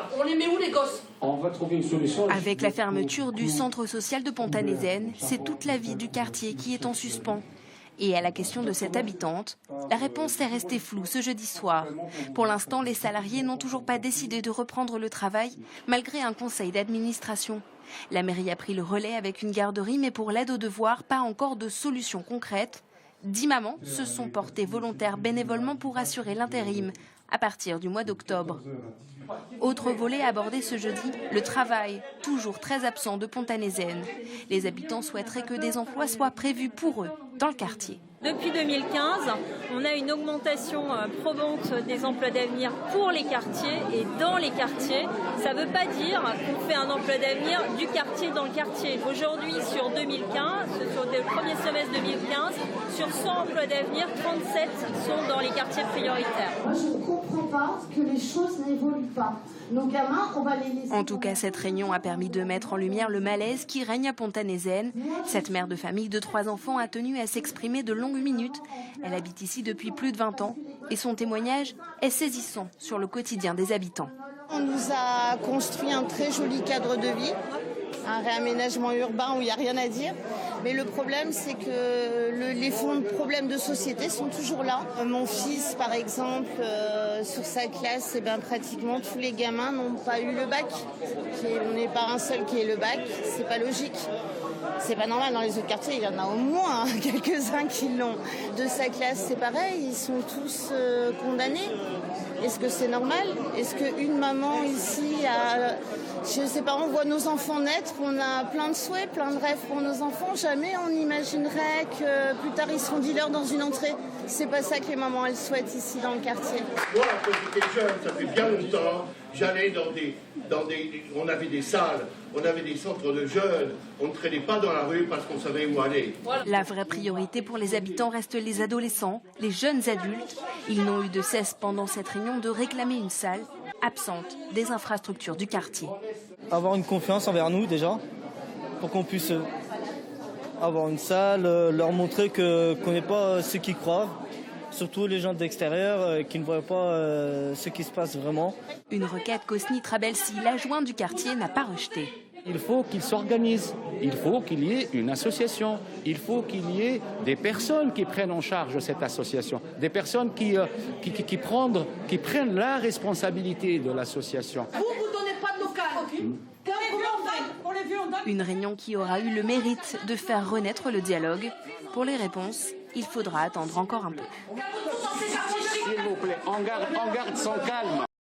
là. On les met où les gosses? On va trouver une solution. Avec la fermeture du centre social de Pontanézen, c'est toute la vie du quartier qui est en suspens. Et à la question de cette habitante, la réponse est restée floue ce jeudi soir. Pour l'instant, les salariés n'ont toujours pas décidé de reprendre le travail, malgré un conseil d'administration. La mairie a pris le relais avec une garderie, mais pour l'aide aux devoirs, pas encore de solution concrète. 10 mamans se sont portées volontaires bénévolement pour assurer l'intérim à partir du mois d'octobre. Autre volet abordé ce jeudi, le travail, toujours très absent de Pontanézen. Les habitants souhaiteraient que des emplois soient prévus pour eux dans le quartier. Depuis 2015, on a une augmentation probante des emplois d'avenir pour les quartiers et dans les quartiers. Ça ne veut pas dire qu'on fait un emploi d'avenir du quartier dans le quartier. Aujourd'hui, sur 2015, sur le premier semestre 2015, sur 100 emplois d'avenir, 37 sont dans les quartiers prioritaires. Moi, je ne comprends pas que les choses n'évoluent pas. Nos gamins, on va les laisser... En tout cas, cette réunion a permis de mettre en lumière le malaise qui règne à Pontanézen. Cette mère de famille de 3 enfants a tenu à s'exprimer de longues minutes. Elle habite ici depuis plus de 20 ans et son témoignage est saisissant sur le quotidien des habitants. On nous a construit un très joli cadre de vie, un réaménagement urbain où il n'y a rien à dire. Mais le problème, c'est que les fonds de problèmes de société sont toujours là. Mon fils, par exemple, sur sa classe, pratiquement tous les gamins n'ont pas eu le bac. On n'est pas un seul qui ait le bac, c'est pas logique. C'est pas normal, dans les autres quartiers, il y en a au moins quelques-uns qui l'ont. De sa classe, c'est pareil, ils sont tous condamnés. Est-ce que c'est normal? Est-ce qu'une maman ici a... Je sais pas, on voit nos enfants naître, on a plein de souhaits, plein de rêves pour nos enfants. Jamais on imaginerait que plus tard ils seront dealers dans une entrée. C'est pas ça que les mamans elles souhaitent ici dans le quartier. Moi, quand j'étais jeune, ça fait bien longtemps, j'allais on avait des salles, on avait des centres de jeunes, on ne traînait pas dans la rue parce qu'on savait où aller. La vraie priorité pour les habitants reste les adolescents, les jeunes adultes. Ils n'ont eu de cesse pendant cette réunion de réclamer une salle absente des infrastructures du quartier. Avoir une confiance envers nous déjà, pour qu'on puisse avoir une salle, leur montrer qu'on n'est pas ceux qui croient. Surtout les gens de l'extérieur qui ne voient pas ce qui se passe vraiment. Une requête qu'Osni Trabelsi, l'adjoint du quartier, n'a pas rejetée. Il faut qu'ils s'organisent, il faut qu'il y ait une association, il faut qu'il y ait des personnes qui prennent en charge cette association, des personnes qui prennent la responsabilité de l'association. Vous ne donnez pas de local. Une réunion qui aura eu le mérite de faire renaître le dialogue. Pour les réponses, il faudra attendre encore un peu. S'il vous plaît, on garde son calme.